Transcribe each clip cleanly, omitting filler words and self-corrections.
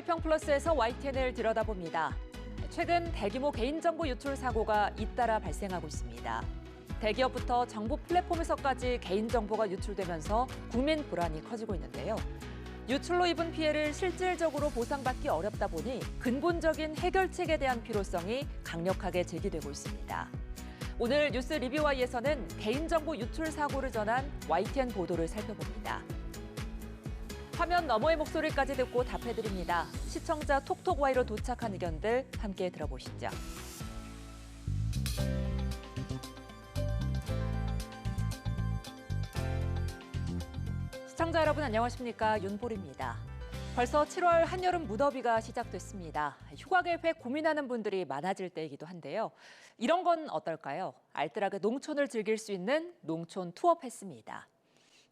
비평 플러스에서 YTN을 들여다봅니다. 최근 대규모 개인정보 유출 사고가 잇따라 발생하고 있습니다. 대기업부터 정부 플랫폼에서까지 개인정보가 유출되면서 국민 불안이 커지고 있는데요. 유출로 입은 피해를 실질적으로 보상받기 어렵다 보니 근본적인 해결책에 대한 필요성이 강력하게 제기되고 있습니다. 오늘 뉴스 리뷰와이에서는 개인정보 유출 사고를 전한 YTN 보도를 살펴봅니다. 화면 너머의 목소리까지 듣고 답해드립니다. 시청자 톡톡Y로 도착한 의견들 함께 들어보시죠. 시청자 여러분 안녕하십니까? 윤보리입니다. 벌써 7월 한여름 무더위가 시작됐습니다. 휴가 계획 고민하는 분들이 많아질 때이기도 한데요. 이런 건 어떨까요? 알뜰하게 농촌을 즐길 수 있는 농촌 투어 패스입니다.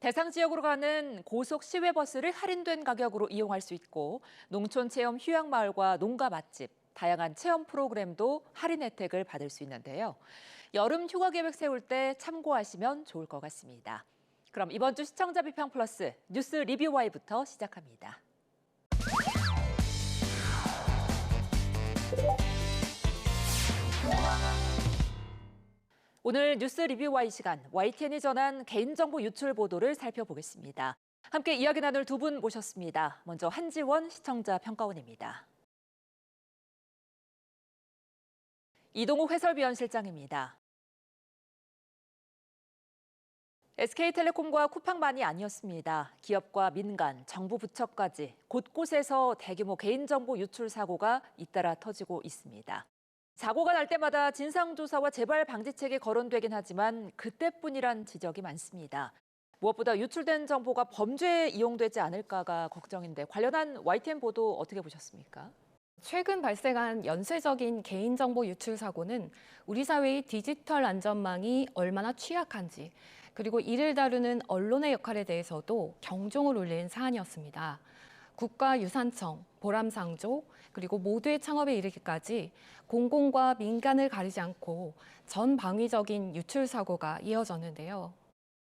대상 지역으로 가는 고속 시외버스를 할인된 가격으로 이용할 수 있고 농촌 체험 휴양마을과 농가 맛집, 다양한 체험 프로그램도 할인 혜택을 받을 수 있는데요. 여름 휴가 계획 세울 때 참고하시면 좋을 것 같습니다. 그럼 이번 주 시청자 비평 플러스 뉴스 리뷰와이부터 시작합니다. 오늘 뉴스 리뷰와이 시간, YTN이 전한 개인정보 유출 보도를 살펴보겠습니다. 함께 이야기 나눌 두 분 모셨습니다. 먼저 한지원 시청자 평가원입니다. 이동욱 해설위원실장입니다. SK텔레콤과 쿠팡만이 아니었습니다. 기업과 민간, 정부 부처까지 곳곳에서 대규모 개인정보 유출 사고가 잇따라 터지고 있습니다. 사고가 날 때마다 진상조사와 재발 방지책이 거론되긴 하지만 그때뿐이란 지적이 많습니다. 무엇보다 유출된 정보가 범죄에 이용되지 않을까가 걱정인데 관련한 YTN 보도 어떻게 보셨습니까? 최근 발생한 연쇄적인 개인정보 유출 사고는 우리 사회의 디지털 안전망이 얼마나 취약한지 그리고 이를 다루는 언론의 역할에 대해서도 경종을 울린 사안이었습니다. 국가유산청, 보람상조, 그리고 모두의 창업에 이르기까지 공공과 민간을 가리지 않고 전방위적인 유출 사고가 이어졌는데요.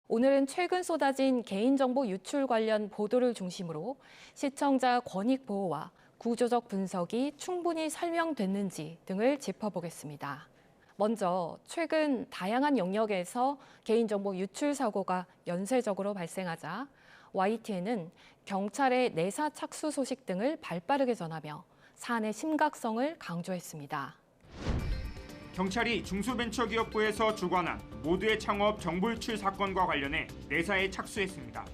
오늘은 최근 쏟아진 개인정보 유출 관련 보도를 중심으로 시청자 권익 보호와 구조적 분석이 충분히 설명됐는지 등을 짚어보겠습니다. 먼저 최근 다양한 영역에서 개인정보 유출 사고가 연쇄적으로 발생하자 YTN은 경찰의 내사 착수 소식 등을 발빠르게 전하며 사안의 심각성을 강조했습니다. 경찰이 중소벤처기업부에서 주관한 모두의 창업 정보 유출 사건과 관련해 내사에 착수했습니다.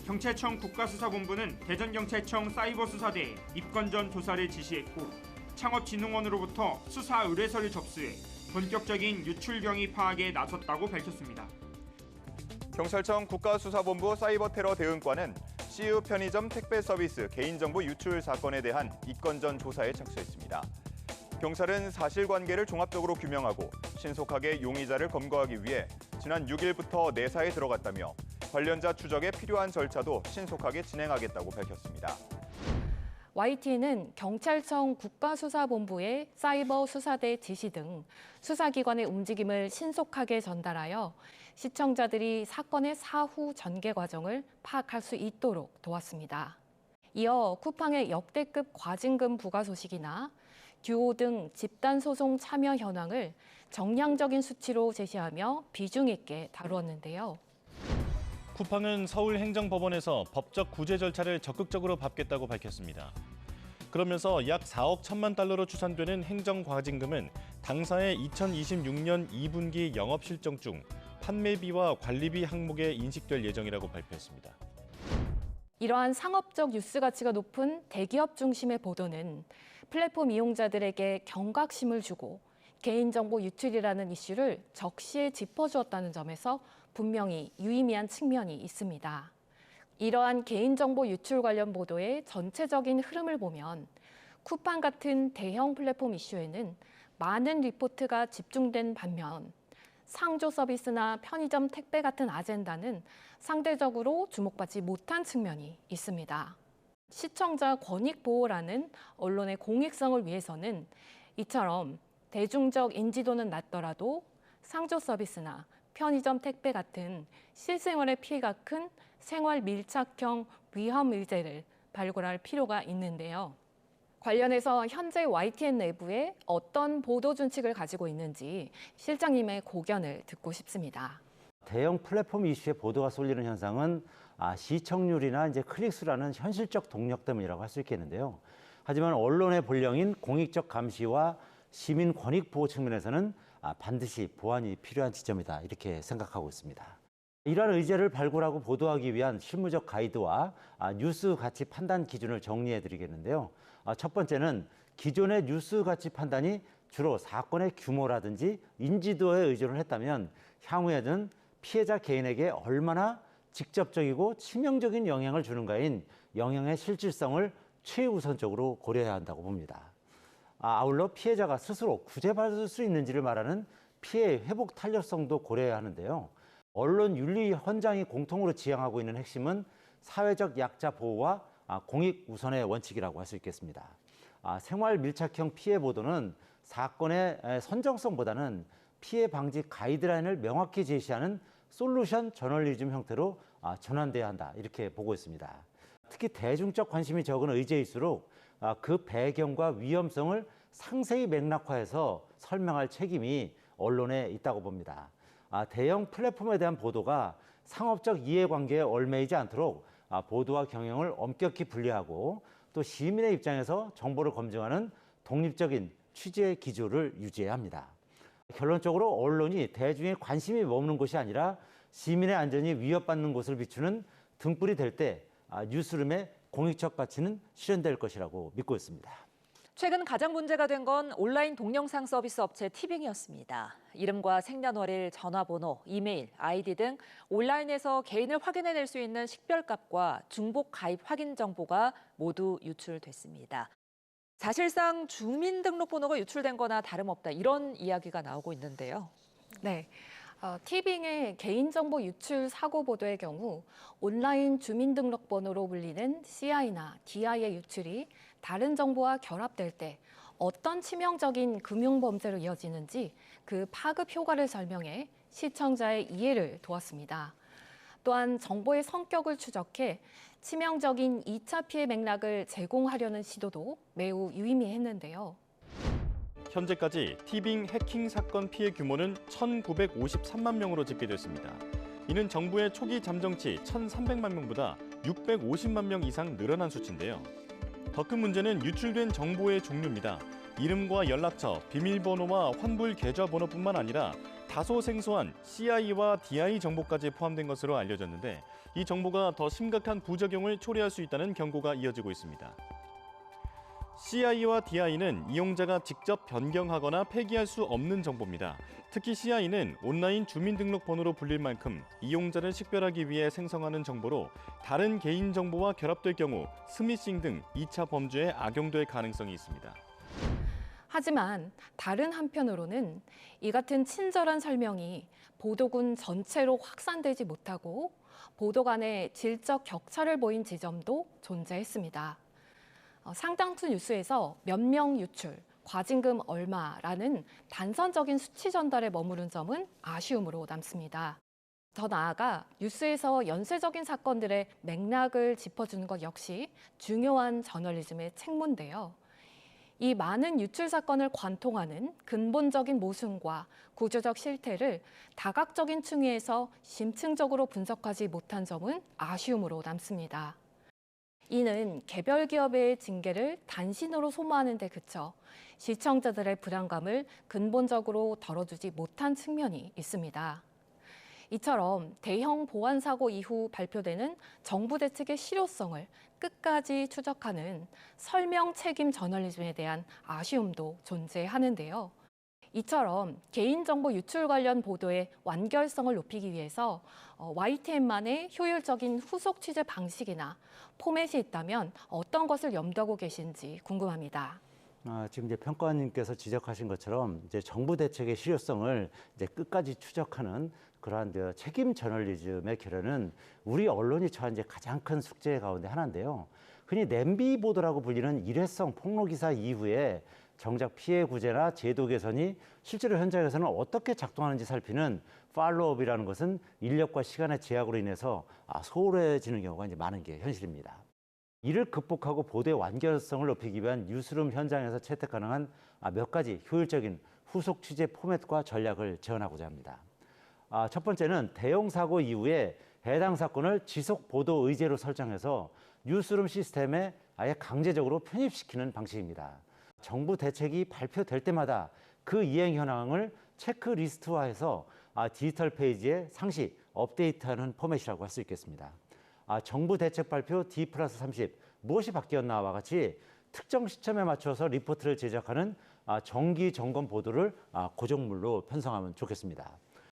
경찰청 국가수사본부는 대전경찰청 사이버수사대에 입건 전 조사를 지시했고 창업진흥원으로부터 수사 의뢰서를 접수해 본격적인 유출 경위 파악에 나섰다고 밝혔습니다. 경찰청 국가수사본부 사이버테러 대응과는 CU 편의점 택배 서비스 개인정보 유출 사건에 대한 입건 전 조사에 착수했습니다. 경찰은 사실관계를 종합적으로 규명하고 신속하게 용의자를 검거하기 위해 지난 6일부터 내사에 들어갔다며 관련자 추적에 필요한 절차도 신속하게 진행하겠다고 밝혔습니다. YTN은 경찰청 국가수사본부의 사이버 수사대 지시 등 수사기관의 움직임을 신속하게 전달하여 시청자들이 사건의 사후 전개 과정을 파악할 수 있도록 도왔습니다. 이어 쿠팡의 역대급 과징금 부과 소식이나 듀오 등 집단소송 참여 현황을 정량적인 수치로 제시하며 비중 있게 다루었는데요. 쿠팡은 서울행정법원에서 법적 구제 절차를 적극적으로 밟겠다고 밝혔습니다. 그러면서 약 4억 1천만 달러로 추산되는 행정과징금은 당사의 2026년 2분기 영업실정 중 판매비와 관리비 항목에 인식될 예정이라고 발표했습니다. 이러한 상업적 뉴스 가치가 높은 대기업 중심의 보도는 플랫폼 이용자들에게 경각심을 주고 개인정보 유출이라는 이슈를 적시에 짚어주었다는 점에서 분명히 유의미한 측면이 있습니다. 이러한 개인정보 유출 관련 보도의 전체적인 흐름을 보면 쿠팡 같은 대형 플랫폼 이슈에는 많은 리포트가 집중된 반면 상조 서비스나 편의점 택배 같은 아젠다는 상대적으로 주목받지 못한 측면이 있습니다. 시청자 권익 보호라는 언론의 공익성을 위해서는 이처럼 대중적 인지도는 낮더라도 상조 서비스나 편의점 택배 같은 실생활의 피해가 큰 생활 밀착형 위험 의제를 발굴할 필요가 있는데요. 관련해서 현재 YTN 내부에 어떤 보도 준칙을 가지고 있는지 실장님의 고견을 듣고 싶습니다. 대형 플랫폼 이슈에 보도가 쏠리는 현상은 시청률이나 이제 클릭수라는 현실적 동력 때문이라고 할 수 있겠는데요. 하지만 언론의 본령인 공익적 감시와 시민 권익 보호 측면에서는 반드시 보완이 필요한 지점이다 이렇게 생각하고 있습니다. 이러한 의제를 발굴하고 보도하기 위한 실무적 가이드와 뉴스 가치 판단 기준을 정리해 드리겠는데요. 첫 번째는 기존의 뉴스 가치 판단이 주로 사건의 규모라든지 인지도에 의존을 했다면 향후에는 피해자 개인에게 얼마나 직접적이고 치명적인 영향을 주는가인 영향의 실질성을 최우선적으로 고려해야 한다고 봅니다. 아울러 피해자가 스스로 구제받을 수 있는지를 말하는 피해 회복 탄력성도 고려해야 하는데요. 언론 윤리 헌장이 공통으로 지향하고 있는 핵심은 사회적 약자 보호와 공익 우선의 원칙이라고 할 수 있겠습니다. 생활 밀착형 피해 보도는 사건의 선정성보다는 피해 방지 가이드라인을 명확히 제시하는 솔루션 저널리즘 형태로 전환돼야 한다 이렇게 보고 있습니다. 특히 대중적 관심이 적은 의제일수록 그 배경과 위험성을 상세히 맥락화해서 설명할 책임이 언론에 있다고 봅니다. 대형 플랫폼에 대한 보도가 상업적 이해관계에 얽매이지 않도록 보도와 경영을 엄격히 분리하고 또 시민의 입장에서 정보를 검증하는 독립적인 취재 기조를 유지해야 합니다. 결론적으로 언론이 대중의 관심이 머무는 곳이 아니라 시민의 안전이 위협받는 곳을 비추는 등불이 될 때 뉴스룸의 공익적 가치는 실현될 것이라고 믿고 있습니다. 최근 가장 문제가 된 건 온라인 동영상 서비스 업체 티빙이었습니다. 이름과 생년월일, 전화번호, 이메일, 아이디 등 온라인에서 개인을 확인해낼 수 있는 식별값과 중복 가입 확인 정보가 모두 유출됐습니다. 사실상 주민등록번호가 유출된 거나 다름없다 이런 이야기가 나오고 있는데요. 네. 티빙의 개인정보 유출 사고 보도의 경우 온라인 주민등록번호로 불리는 CI나 DI의 유출이 다른 정보와 결합될 때 어떤 치명적인 금융범죄로 이어지는지 그 파급 효과를 설명해 시청자의 이해를 도왔습니다. 또한 정보의 성격을 추적해 치명적인 2차 피해 맥락을 제공하려는 시도도 매우 유의미했는데요. 현재까지 티빙 해킹 사건 피해 규모는 1,953만 명으로 집계됐습니다. 이는 정부의 초기 잠정치 1,300만 명보다 650만 명 이상 늘어난 수치인데요. 더 큰 문제는 유출된 정보의 종류입니다. 이름과 연락처, 비밀번호와 환불 계좌번호뿐만 아니라 다소 생소한 CI와 DI 정보까지 포함된 것으로 알려졌는데 이 정보가 더 심각한 부작용을 초래할 수 있다는 경고가 이어지고 있습니다. CI와 DI는 이용자가 직접 변경하거나 폐기할 수 없는 정보입니다. 특히 CI는 온라인 주민등록번호로 불릴 만큼 이용자를 식별하기 위해 생성하는 정보로 다른 개인정보와 결합될 경우 스미싱 등 2차 범죄에 악용될 가능성이 있습니다. 하지만 다른 한편으로는 이 같은 친절한 설명이 보도군 전체로 확산되지 못하고 보도 간의 질적 격차를 보인 지점도 존재했습니다. 상당수 뉴스에서 몇 명 유출, 과징금 얼마라는 단선적인 수치 전달에 머무른 점은 아쉬움으로 남습니다. 더 나아가 뉴스에서 연쇄적인 사건들의 맥락을 짚어주는 것 역시 중요한 저널리즘의 책무인데요. 이 많은 유출 사건을 관통하는 근본적인 모순과 구조적 실태를 다각적인 층위에서 심층적으로 분석하지 못한 점은 아쉬움으로 남습니다. 이는 개별 기업의 징계를 단신으로 소모하는 데 그쳐 시청자들의 불안감을 근본적으로 덜어주지 못한 측면이 있습니다. 이처럼 대형 보안 사고 이후 발표되는 정부 대책의 실효성을 끝까지 추적하는 설명 책임 저널리즘에 대한 아쉬움도 존재하는데요. 이처럼 개인정보 유출 관련 보도의 완결성을 높이기 위해서 YTN만의 효율적인 후속 취재 방식이나 포맷이 있다면 어떤 것을 염두하고 계신지 궁금합니다. 지금 이제 평가원님께서 지적하신 것처럼 이제 정부 대책의 실효성을 이제 끝까지 추적하는 그러한 책임 저널리즘의 결연은 우리 언론이 처한 이제 가장 큰 숙제 가운데 하나인데요. 흔히 냄비 보도라고 불리는 일회성 폭로 기사 이후에 정작 피해 구제나 제도 개선이 실제로 현장에서는 어떻게 작동하는지 살피는 팔로우업이라는 것은 인력과 시간의 제약으로 인해서 소홀해지는 경우가 이제 많은 게 현실입니다. 이를 극복하고 보도의 완결성을 높이기 위한 뉴스룸 현장에서 채택 가능한 몇 가지 효율적인 후속 취재 포맷과 전략을 제안하고자 합니다. 첫 번째는 대형 사고 이후에 해당 사건을 지속 보도 의제로 설정해서 뉴스룸 시스템에 아예 강제적으로 편입시키는 방식입니다. 정부 대책이 발표될 때마다 그 이행 현황을 체크리스트화해서 디지털 페이지에 상시 업데이트하는 포맷이라고 할 수 있겠습니다. 정부 대책 발표 D+30 무엇이 바뀌었나와 같이 특정 시점에 맞춰서 리포트를 제작하는 정기 점검 보도를 고정물로 편성하면 좋겠습니다.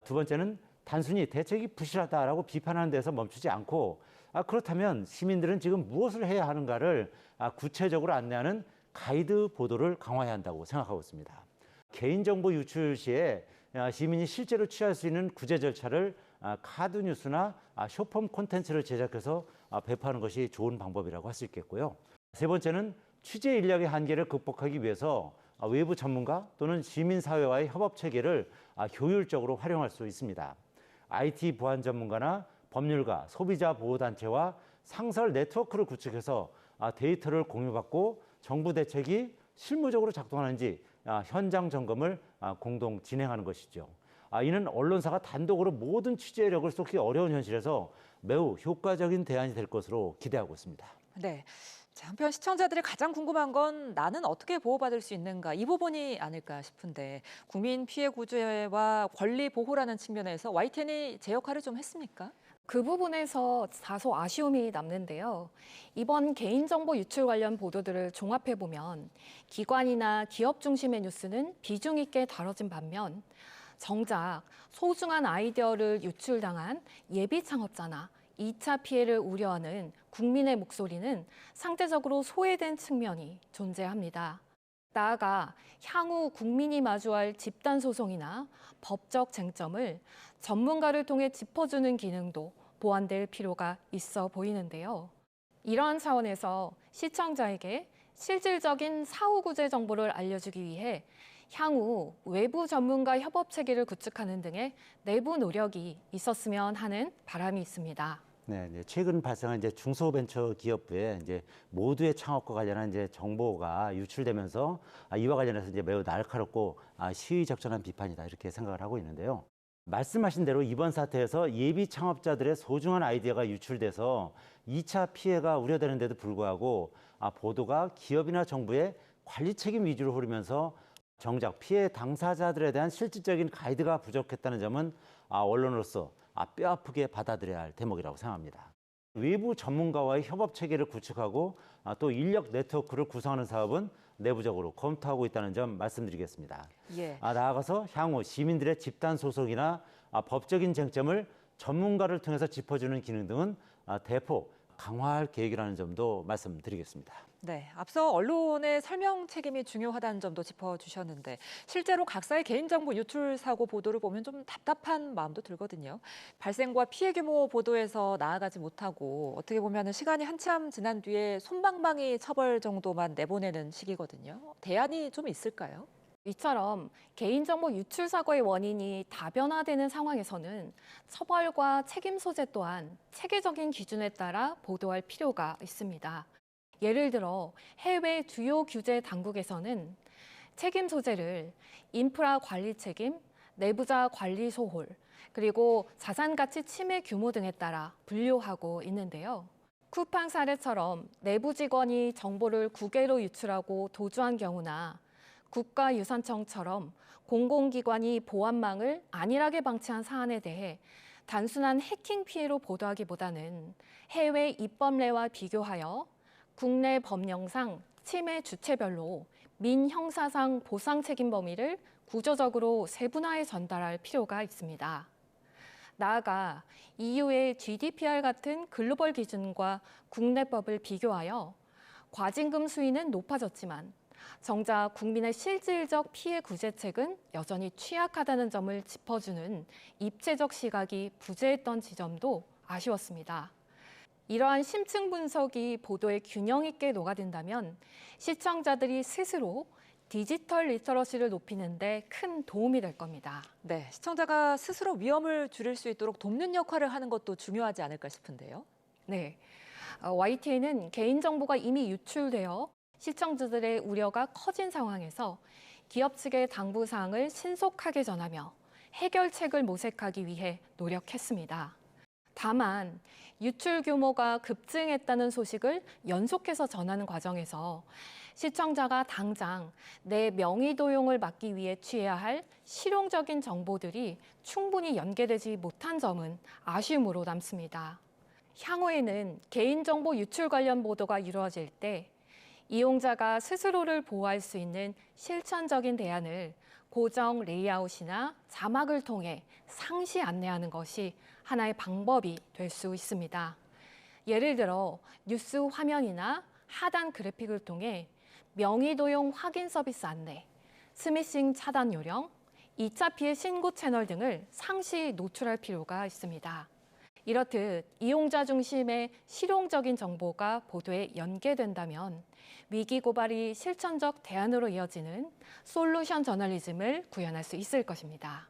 두 번째는 단순히 대책이 부실하다라고 비판하는 데서 멈추지 않고 그렇다면 시민들은 지금 무엇을 해야 하는가를 구체적으로 안내하는 가이드 보도를 강화해야 한다고 생각하고 있습니다. 개인정보 유출 시에 시민이 실제로 취할 수 있는 구제 절차를 카드 뉴스나 쇼폼 콘텐츠를 제작해서 배포하는 것이 좋은 방법이라고 할 수 있겠고요. 세 번째는 취재 인력의 한계를 극복하기 위해서 외부 전문가 또는 시민사회와의 협업 체계를 효율적으로 활용할 수 있습니다. IT 보안 전문가나 법률가, 소비자 보호단체와 상설 네트워크를 구축해서 데이터를 공유받고 정부 대책이 실무적으로 작동하는지 현장 점검을 공동 진행하는 것이죠. 이는 언론사가 단독으로 모든 취재력을 쏟기 어려운 현실에서 매우 효과적인 대안이 될 것으로 기대하고 있습니다. 네. 자, 한편 시청자들이 가장 궁금한 건 나는 어떻게 보호받을 수 있는가 이 부분이 아닐까 싶은데 국민 피해 구제와 권리 보호라는 측면에서 YTN이 제 역할을 좀 했습니까? 그 부분에서 다소 아쉬움이 남는데요. 이번 개인정보 유출 관련 보도들을 종합해보면 기관이나 기업 중심의 뉴스는 비중 있게 다뤄진 반면 정작 소중한 아이디어를 유출당한 예비 창업자나 2차 피해를 우려하는 국민의 목소리는 상대적으로 소외된 측면이 존재합니다. 나아가 향후 국민이 마주할 집단 소송이나 법적 쟁점을 전문가를 통해 짚어주는 기능도 보완될 필요가 있어 보이는데요. 이러한 차원에서 시청자에게 실질적인 사후 구제 정보를 알려주기 위해 향후 외부 전문가 협업 체계를 구축하는 등의 내부 노력이 있었으면 하는 바람이 있습니다. 네, 최근 발생한 중소벤처기업부의 모두의 창업과 관련한 정보가 유출되면서 이와 관련해서 매우 날카롭고 시의적절한 비판이다 이렇게 생각을 하고 있는데요. 말씀하신 대로 이번 사태에서 예비 창업자들의 소중한 아이디어가 유출돼서 2차 피해가 우려되는데도 불구하고 보도가 기업이나 정부의 관리 책임 위주로 흐르면서 정작 피해 당사자들에 대한 실질적인 가이드가 부족했다는 점은 언론으로서 뼈아프게 받아들여야 할 대목이라고 생각합니다. 외부 전문가와의 협업 체계를 구축하고 또 인력 네트워크를 구성하는 사업은 내부적으로 검토하고 있다는 점 말씀드리겠습니다. 예. 나아가서 향후 시민들의 집단 소송이나 법적인 쟁점을 전문가를 통해서 짚어주는 기능 등은 대폭 강화할 계획이라는 점도 말씀드리겠습니다. 네, 앞서 언론의 설명 책임이 중요하다는 점도 짚어주셨는데 실제로 각사의 개인정보 유출 사고 보도를 보면 좀 답답한 마음도 들거든요. 발생과 피해 규모 보도에서 나아가지 못하고 어떻게 보면 시간이 한참 지난 뒤에 솜방망이 처벌 정도만 내보내는 시기거든요. 대안이 좀 있을까요? 이처럼 개인정보 유출 사고의 원인이 다변화되는 상황에서는 처벌과 책임 소재 또한 체계적인 기준에 따라 보도할 필요가 있습니다. 예를 들어 해외 주요 규제 당국에서는 책임 소재를 인프라 관리 책임, 내부자 관리 소홀, 그리고 자산 가치 침해 규모 등에 따라 분류하고 있는데요. 쿠팡 사례처럼 내부 직원이 정보를 국외로 유출하고 도주한 경우나 국가유산청처럼 공공기관이 보안망을 안일하게 방치한 사안에 대해 단순한 해킹 피해로 보도하기보다는 해외 입법례와 비교하여 국내 법령상 침해 주체별로 민형사상 보상 책임 범위를 구조적으로 세분화해 전달할 필요가 있습니다. 나아가 EU의 GDPR 같은 글로벌 기준과 국내법을 비교하여 과징금 수위는 높아졌지만 정작 국민의 실질적 피해 구제책은 여전히 취약하다는 점을 짚어주는 입체적 시각이 부재했던 지점도 아쉬웠습니다. 이러한 심층 분석이 보도에 균형 있게 녹아든다면 시청자들이 스스로 디지털 리터러시를 높이는 데 큰 도움이 될 겁니다. 네, 시청자가 스스로 위험을 줄일 수 있도록 돕는 역할을 하는 것도 중요하지 않을까 싶은데요. 네. YTN은 개인정보가 이미 유출되어 시청자들의 우려가 커진 상황에서 기업 측의 당부사항을 신속하게 전하며 해결책을 모색하기 위해 노력했습니다. 다만 유출 규모가 급증했다는 소식을 연속해서 전하는 과정에서 시청자가 당장 내 명의 도용을 막기 위해 취해야 할 실용적인 정보들이 충분히 연계되지 못한 점은 아쉬움으로 남습니다. 향후에는 개인정보 유출 관련 보도가 이루어질 때 이용자가 스스로를 보호할 수 있는 실천적인 대안을 고정 레이아웃이나 자막을 통해 상시 안내하는 것이 하나의 방법이 될 수 있습니다. 예를 들어 뉴스 화면이나 하단 그래픽을 통해 명의 도용 확인 서비스 안내, 스미싱 차단 요령, 2차 피해 신고 채널 등을 상시 노출할 필요가 있습니다. 이렇듯 이용자 중심의 실용적인 정보가 보도에 연계된다면 위기 고발이 실천적 대안으로 이어지는 솔루션 저널리즘을 구현할 수 있을 것입니다.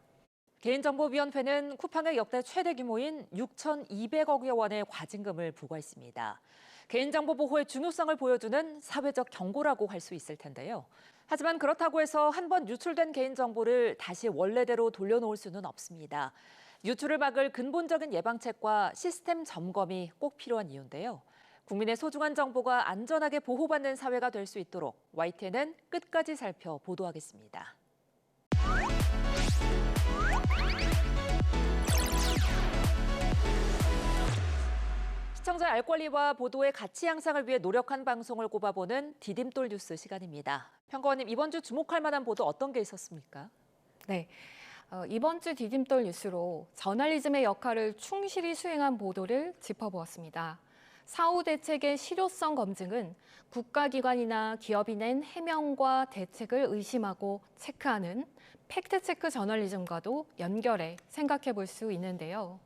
개인정보위원회는 쿠팡의 역대 최대 규모인 6,200억 원의 과징금을 부과했습니다. 개인정보 보호의 중요성을 보여주는 사회적 경고라고 할 수 있을 텐데요. 하지만 그렇다고 해서 한 번 유출된 개인정보를 다시 원래대로 돌려놓을 수는 없습니다. 유출을 막을 근본적인 예방책과 시스템 점검이 꼭 필요한 이유인데요. 국민의 소중한 정보가 안전하게 보호받는 사회가 될 수 있도록 YTN은 끝까지 살펴 보도하겠습니다. 시청자의 알 권리와 보도의 가치 향상을 위해 노력한 방송을 꼽아보는 디딤돌 뉴스 시간입니다. 평가원님, 이번 주 주목할 만한 보도 어떤 게 있었습니까? 네. 이번 주 디딤돌 뉴스로 저널리즘의 역할을 충실히 수행한 보도를 짚어보았습니다. 사후 대책의 실효성 검증은 국가기관이나 기업이 낸 해명과 대책을 의심하고 체크하는 팩트체크 저널리즘과도 연결해 생각해 볼 수 있는데요.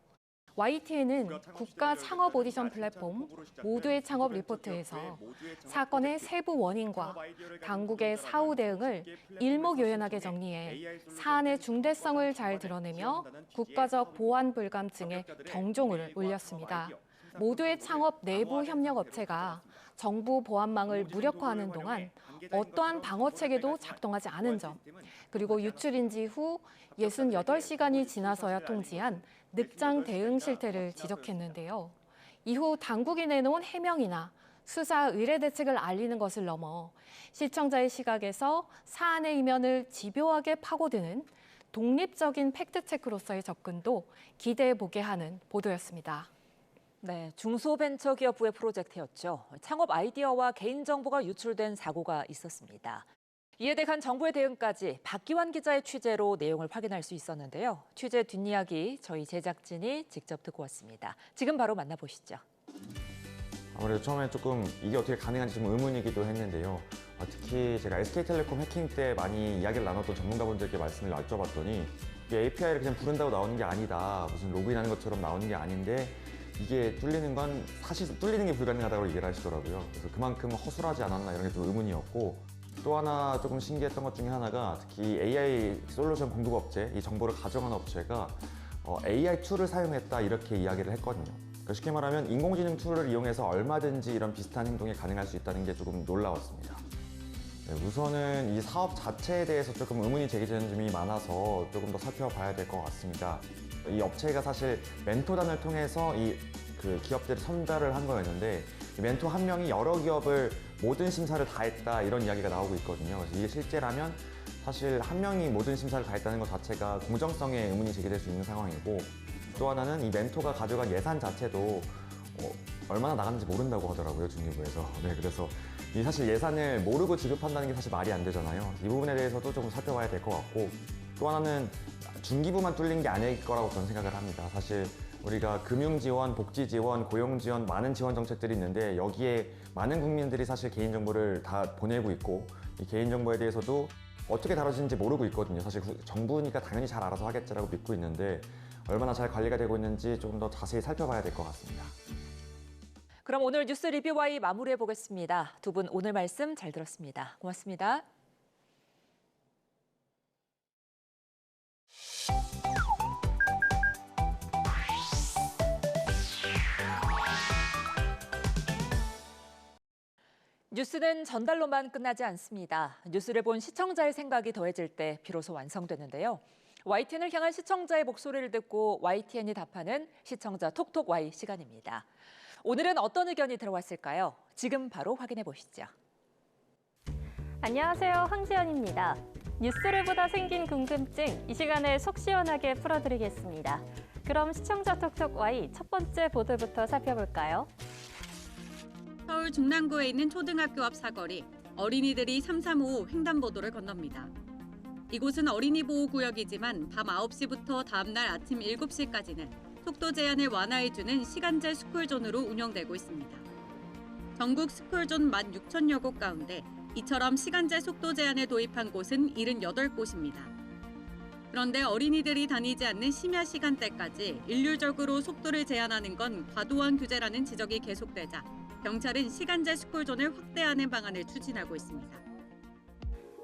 YTN은 국가 창업 오디션 플랫폼 모두의 창업 리포트에서 사건의 세부 원인과 당국의 사후 대응을 일목요연하게 정리해 사안의 중대성을 잘 드러내며 국가적 보안 불감증에 경종을 울렸습니다. 모두의 창업 내부 협력 업체가 정부 보안망을 무력화하는 동안 어떠한 방어 체계도 작동하지 않은 점, 그리고 유출인지 후 68시간이 지나서야 통지한 늑장 대응 실태를 지적했는데요. 이후 당국이 내놓은 해명이나 수사 의뢰 대책을 알리는 것을 넘어 시청자의 시각에서 사안의 이면을 집요하게 파고드는 독립적인 팩트체크로서의 접근도 기대해보게 하는 보도였습니다. 네, 중소벤처기업부의 프로젝트였죠. 창업 아이디어와 개인정보가 유출된 사고가 있었습니다. 이에 대한 정부의 대응까지 박기환 기자의 취재로 내용을 확인할 수 있었는데요. 취재 뒷이야기 저희 제작진이 직접 듣고 왔습니다. 지금 바로 만나보시죠. 아무래도 처음에 조금 이게 어떻게 가능한지 좀 의문이기도 했는데요. 특히 제가 SK텔레콤 해킹 때 많이 이야기를 나눴던 전문가분들께 말씀을 여쭤봤더니 이게 API를 그냥 부른다고 나오는 게 아니다. 무슨 로그인하는 것처럼 나오는 게 아닌데 이게 뚫리는 건 사실 뚫리는 게 불가능하다고 얘기를 하시더라고요. 그래서 그만큼 허술하지 않았나 이런 게 좀 의문이었고, 또 하나 조금 신기했던 것 중에 하나가 특히 AI 솔루션 공급업체, 이 정보를 가져가는 업체가 AI 툴을 사용했다 이렇게 이야기를 했거든요. 그러니까 쉽게 말하면 인공지능 툴을 이용해서 얼마든지 이런 비슷한 행동이 가능할 수 있다는 게 조금 놀라웠습니다. 네, 우선은 이 사업 자체에 대해서 조금 의문이 제기되는 점이 많아서 조금 더 살펴봐야 될 것 같습니다. 이 업체가 사실 멘토단을 통해서 그 기업들을 선발을 한 거였는데, 이 멘토 한 명이 여러 기업을 모든 심사를 다 했다 이런 이야기가 나오고 있거든요. 그래서 이게 실제라면 사실 한 명이 모든 심사를 다 했다는 것 자체가 공정성에 의문이 제기될 수 있는 상황이고, 또 하나는 이 멘토가 가져간 예산 자체도 얼마나 나갔는지 모른다고 하더라고요, 중기부에서. 네, 그래서 이 사실 예산을 모르고 지급한다는 게 사실 말이 안 되잖아요. 이 부분에 대해서도 조금 살펴봐야 될 것 같고, 또 하나는 중기부만 뚫린 게 아닐 거라고 저는 생각을 합니다. 사실 우리가 금융지원, 복지지원, 고용지원 많은 지원 정책들이 있는데 여기에 많은 국민들이 사실 개인정보를 다 보내고 있고, 이 개인정보에 대해서도 어떻게 다뤄지는지 모르고 있거든요. 사실 정부니까 당연히 잘 알아서 하겠지라고 믿고 있는데 얼마나 잘 관리가 되고 있는지 조금 더 자세히 살펴봐야 될 것 같습니다. 그럼 오늘 뉴스 리뷰와이 마무리해 보겠습니다. 두 분 오늘 말씀 잘 들었습니다. 고맙습니다. 뉴스는 전달로만 끝나지 않습니다. 뉴스를 본 시청자의 생각이 더해질 때 비로소 완성되는데요. YTN을 향한 시청자의 목소리를 듣고 YTN이 답하는 시청자 톡톡 Y 시간입니다. 오늘은 어떤 의견이 들어왔을까요? 지금 바로 확인해 보시죠. 안녕하세요. 황지연입니다. 뉴스를 보다 생긴 궁금증, 이 시간에 속 시원하게 풀어드리겠습니다. 그럼 시청자 톡톡 Y 첫 번째 보도부터 살펴볼까요? 서울 중랑구에 있는 초등학교 앞 사거리, 어린이들이 335 횡단보도를 건넙니다. 이곳은 어린이 보호구역이지만 밤 9시부터 다음날 아침 7시까지는 속도 제한을 완화해주는 시간제 스쿨존으로 운영되고 있습니다. 전국 스쿨존 16,000여 곳 가운데 이처럼 시간제 속도 제한을 도입한 곳은 78곳입니다. 그런데 어린이들이 다니지 않는 심야 시간대까지 일률적으로 속도를 제한하는 건 과도한 규제라는 지적이 계속되자 경찰은 시간제 스쿨존을 확대하는 방안을 추진하고 있습니다.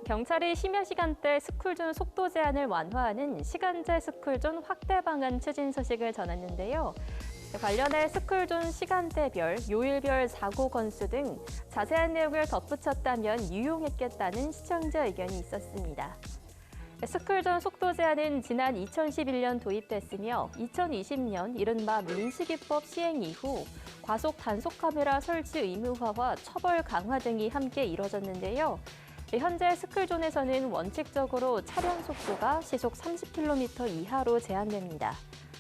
경찰이 심야 시간대 스쿨존 속도 제한을 완화하는 시간제 스쿨존 확대 방안 추진 소식을 전했는데요. 관련해 스쿨존 시간대별, 요일별 사고 건수 등 자세한 내용을 덧붙였다면 유용했겠다는 시청자 의견이 있었습니다. 스쿨존 속도 제한은 지난 2011년 도입됐으며 2020년 이른바 민식이법 시행 이후 과속 단속 카메라 설치 의무화와 처벌 강화 등이 함께 이뤄졌는데요. 현재 스쿨존에서는 원칙적으로 차량 속도가 시속 30km 이하로 제한됩니다.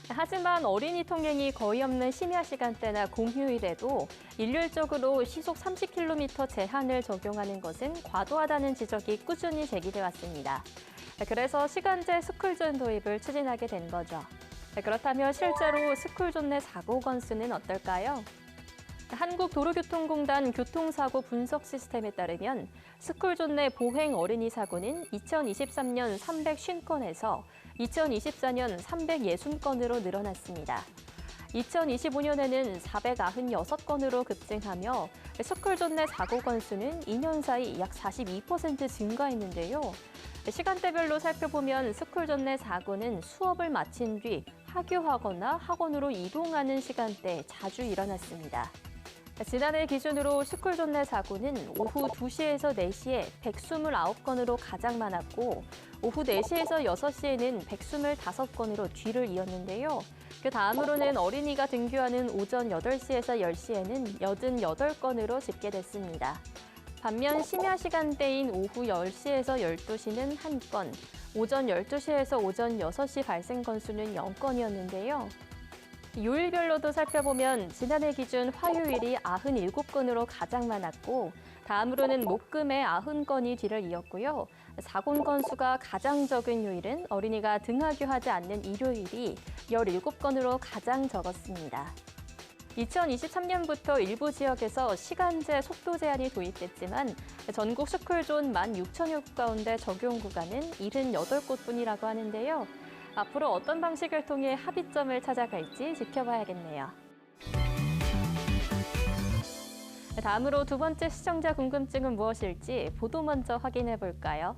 하지만 어린이 통행이 거의 없는 심야 시간대나 공휴일에도 일률적으로 시속 30km 제한을 적용하는 것은 과도하다는 지적이 꾸준히 제기돼 왔습니다. 그래서 시간제 스쿨존 도입을 추진하게 된 거죠. 그렇다면 실제로 스쿨존 내 사고 건수는 어떨까요? 한국도로교통공단 교통사고 분석 시스템에 따르면 스쿨존 내 보행 어린이 사고는 2023년 350건에서 2024년 360건으로 늘어났습니다. 2025년에는 496건으로 급증하며 스쿨존 내 사고 건수는 2년 사이 약 42% 증가했는데요. 시간대별로 살펴보면 스쿨존 내 사고는 수업을 마친 뒤 하교하거나 학원으로 이동하는 시간대에 자주 일어났습니다. 지난해 기준으로 스쿨존 내 사고는 오후 2시에서 4시에 129건으로 가장 많았고 오후 4시에서 6시에는 125건으로 뒤를 이었는데요. 그 다음으로는 어린이가 등교하는 오전 8시에서 10시에는 88건으로 집계됐습니다. 반면 심야 시간대인 오후 10시에서 12시는 1건, 오전 12시에서 오전 6시 발생 건수는 0건이었는데요. 요일별로도 살펴보면 지난해 기준 화요일이 97건으로 가장 많았고 다음으로는 목금에 90건이 뒤를 이었고요. 사고 건수가 가장 적은 요일은 어린이가 등하교하지 않는 일요일이 17건으로 가장 적었습니다. 2023년부터 일부 지역에서 시간제 속도 제한이 도입됐지만 전국 스쿨존 16,000여 곳 가운데 적용 구간은 78곳뿐이라고 하는데요. 앞으로 어떤 방식을 통해 합의점을 찾아갈지 지켜봐야겠네요. 다음으로 두 번째 시청자 궁금증은 무엇일지 보도 먼저 확인해 볼까요?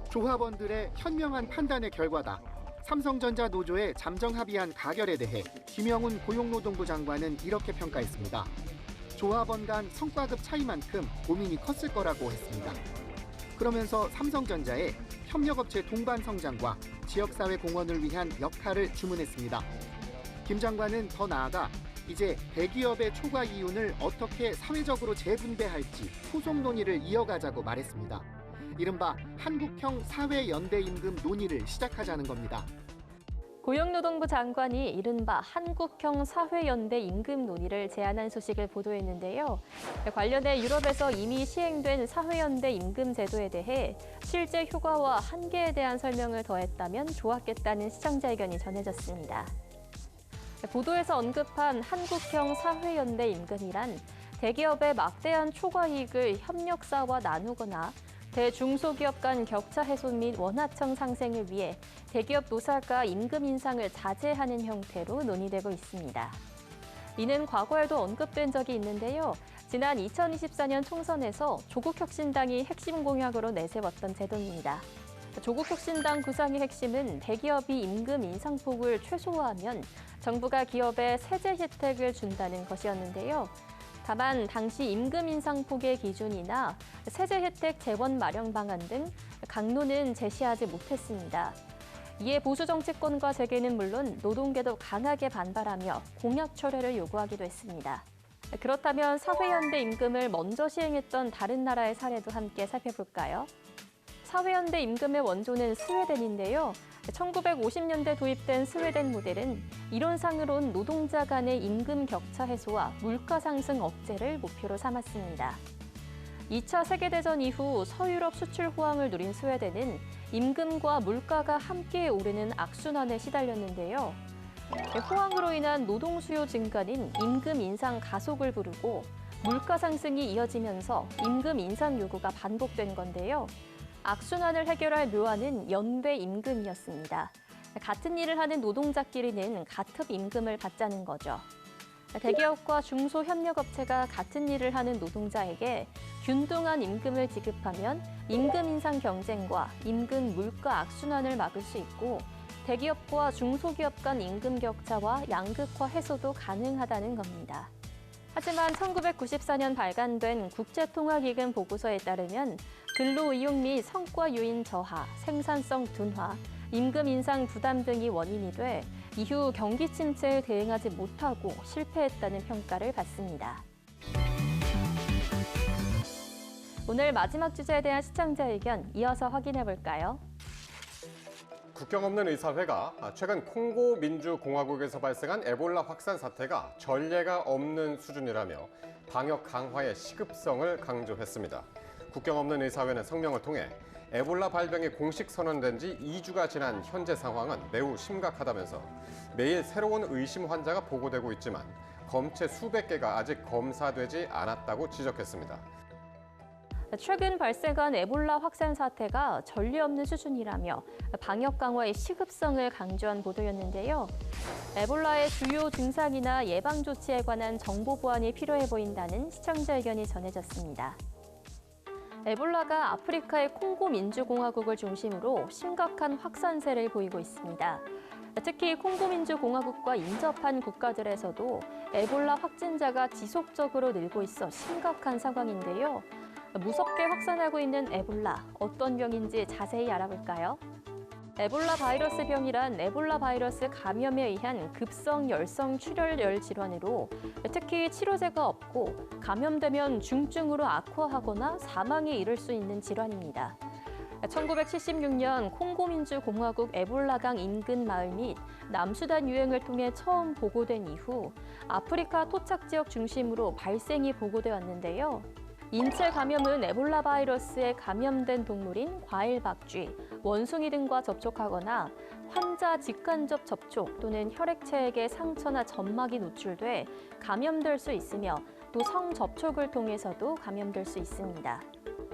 조합원들의 현명한 판단의 결과다. 삼성전자 노조의 잠정 합의안 가결에 대해 김영훈 고용노동부 장관은 이렇게 평가했습니다. 조합원 간 성과급 차이만큼 고민이 컸을 거라고 했습니다. 그러면서 삼성전자의 협력업체 동반 성장과 지역사회 공헌을 위한 역할을 주문했습니다. 김 장관은 더 나아가 이제 대기업의 초과 이윤을 어떻게 사회적으로 재분배할지 후속 논의를 이어가자고 말했습니다. 이른바 한국형 사회연대임금 논의를 시작하자는 겁니다. 고용노동부 장관이 이른바 한국형 사회연대 임금 논의를 제안한 소식을 보도했는데요. 관련해 유럽에서 이미 시행된 사회연대 임금 제도에 대해 실제 효과와 한계에 대한 설명을 더했다면 좋았겠다는 시청자 의견이 전해졌습니다. 보도에서 언급한 한국형 사회연대 임금이란 대기업의 막대한 초과 이익을 협력사와 나누거나 대중소기업 간 격차 해소 및 원하청 상생을 위해 대기업 노사가 임금 인상을 자제하는 형태로 논의되고 있습니다. 이는 과거에도 언급된 적이 있는데요. 지난 2024년 총선에서 조국혁신당이 핵심 공약으로 내세웠던 제도입니다. 조국혁신당 구상의 핵심은 대기업이 임금 인상폭을 최소화하면 정부가 기업에 세제 혜택을 준다는 것이었는데요. 다만 당시 임금 인상 폭의 기준이나 세제 혜택 재원 마련 방안 등 강론은 제시하지 못했습니다. 이에 보수 정치권과 재계는 물론 노동계도 강하게 반발하며 공약 철회를 요구하기도 했습니다. 그렇다면 사회연대 임금을 먼저 시행했던 다른 나라의 사례도 함께 살펴볼까요? 사회연대 임금의 원조는 스웨덴인데요. 1950년대 도입된 스웨덴 모델은 이론상으론 노동자 간의 임금 격차 해소와 물가 상승 억제를 목표로 삼았습니다. 2차 세계대전 이후 서유럽 수출 호황을 누린 스웨덴은 임금과 물가가 함께 오르는 악순환에 시달렸는데요. 호황으로 인한 노동 수요 증가는 임금 인상 가속을 부르고 물가 상승이 이어지면서 임금 인상 요구가 반복된 건데요. 악순환을 해결할 묘안은 연배 임금이었습니다. 같은 일을 하는 노동자끼리는 가특 임금을 받자는 거죠. 대기업과 중소협력업체가 같은 일을 하는 노동자에게 균등한 임금을 지급하면 임금 인상 경쟁과 임금 물가 악순환을 막을 수 있고 대기업과 중소기업 간 임금 격차와 양극화 해소도 가능하다는 겁니다. 하지만 1994년 발간된 국제통화기금 보고서에 따르면 근로의욕 및 성과 요인 저하, 생산성 둔화, 임금 인상 부담 등이 원인이 돼 이후 경기 침체에 대응하지 못하고 실패했다는 평가를 받습니다. 오늘 마지막 주제에 대한 시청자 의견 이어서 확인해 볼까요? 국경 없는 의사회가 최근 콩고 민주공화국에서 발생한 에볼라 확산 사태가 전례가 없는 수준이라며 방역 강화의 시급성을 강조했습니다. 국경 없는 의사회는 성명을 통해 에볼라 발병이 공식 선언된 지 2주가 지난 현재 상황은 매우 심각하다면서 매일 새로운 의심 환자가 보고되고 있지만 검체 수백 개가 아직 검사되지 않았다고 지적했습니다. 최근 발생한 에볼라 확산 사태가 전례 없는 수준이라며 방역 강화의 시급성을 강조한 보도였는데요. 에볼라의 주요 증상이나 예방 조치에 관한 정보 보완이 필요해 보인다는 시청자 의견이 전해졌습니다. 에볼라가 아프리카의 콩고 민주공화국을 중심으로 심각한 확산세를 보이고 있습니다. 특히 콩고 민주공화국과 인접한 국가들에서도 에볼라 확진자가 지속적으로 늘고 있어 심각한 상황인데요. 무섭게 확산하고 있는 에볼라, 어떤 병인지 자세히 알아볼까요? 에볼라 바이러스 병이란 에볼라 바이러스 감염에 의한 급성 열성 출혈열 질환으로 특히 치료제가 없고 감염되면 중증으로 악화하거나 사망에 이를 수 있는 질환입니다. 1976년 콩고민주공화국 에볼라강 인근 마을 및 남수단 유행을 통해 처음 보고된 이후 아프리카 토착 지역 중심으로 발생이 보고돼 왔는데요. 인체 감염은 에볼라 바이러스에 감염된 동물인 과일박쥐, 원숭이 등과 접촉하거나 환자 직간접 접촉 또는 혈액체액에 상처나 점막이 노출돼 감염될 수 있으며 또 성접촉을 통해서도 감염될 수 있습니다.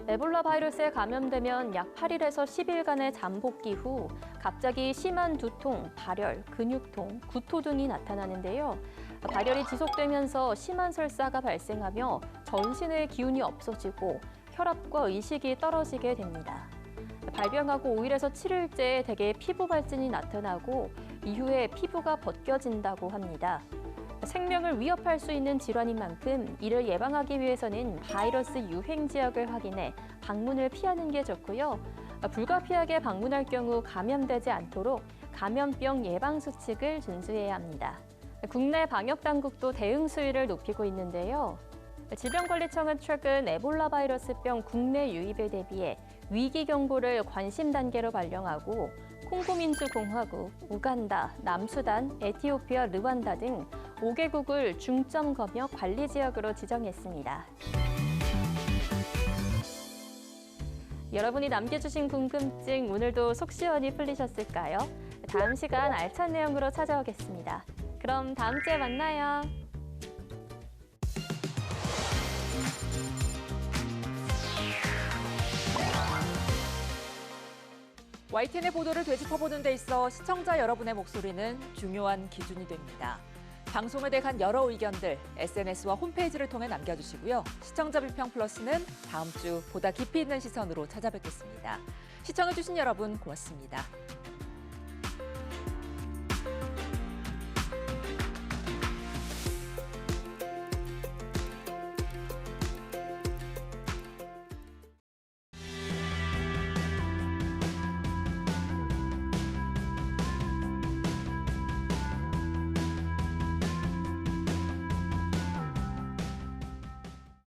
에볼라 바이러스에 감염되면 약 8일에서 10일간의 잠복기 후 갑자기 심한 두통, 발열, 근육통, 구토 등이 나타나는데요. 발열이 지속되면서 심한 설사가 발생하며 전신의 기운이 없어지고 혈압과 의식이 떨어지게 됩니다. 발병하고 5일에서 7일째 대개 피부 발진이 나타나고 이후에 피부가 벗겨진다고 합니다. 생명을 위협할 수 있는 질환인 만큼 이를 예방하기 위해서는 바이러스 유행 지역을 확인해 방문을 피하는 게 좋고요. 불가피하게 방문할 경우 감염되지 않도록 감염병 예방 수칙을 준수해야 합니다. 국내 방역 당국도 대응 수위를 높이고 있는데요. 질병관리청은 최근 에볼라 바이러스병 국내 유입에 대비해 위기 경보를 관심 단계로 발령하고 콩고민주공화국, 우간다, 남수단, 에티오피아, 르완다 등 5개국을 중점 검역 관리 지역으로 지정했습니다. 여러분이 남겨주신 궁금증 오늘도 속 시원히 풀리셨을까요? 다음 시간 알찬 내용으로 찾아오겠습니다. 그럼 다음 주에 만나요. YTN의 보도를 되짚어보는 데 있어 시청자 여러분의 목소리는 중요한 기준이 됩니다. 방송에 대한 여러 의견들 SNS와 홈페이지를 통해 남겨주시고요. 시청자 비평 플러스는 다음 주 보다 깊이 있는 시선으로 찾아뵙겠습니다. 시청해주신 여러분 고맙습니다.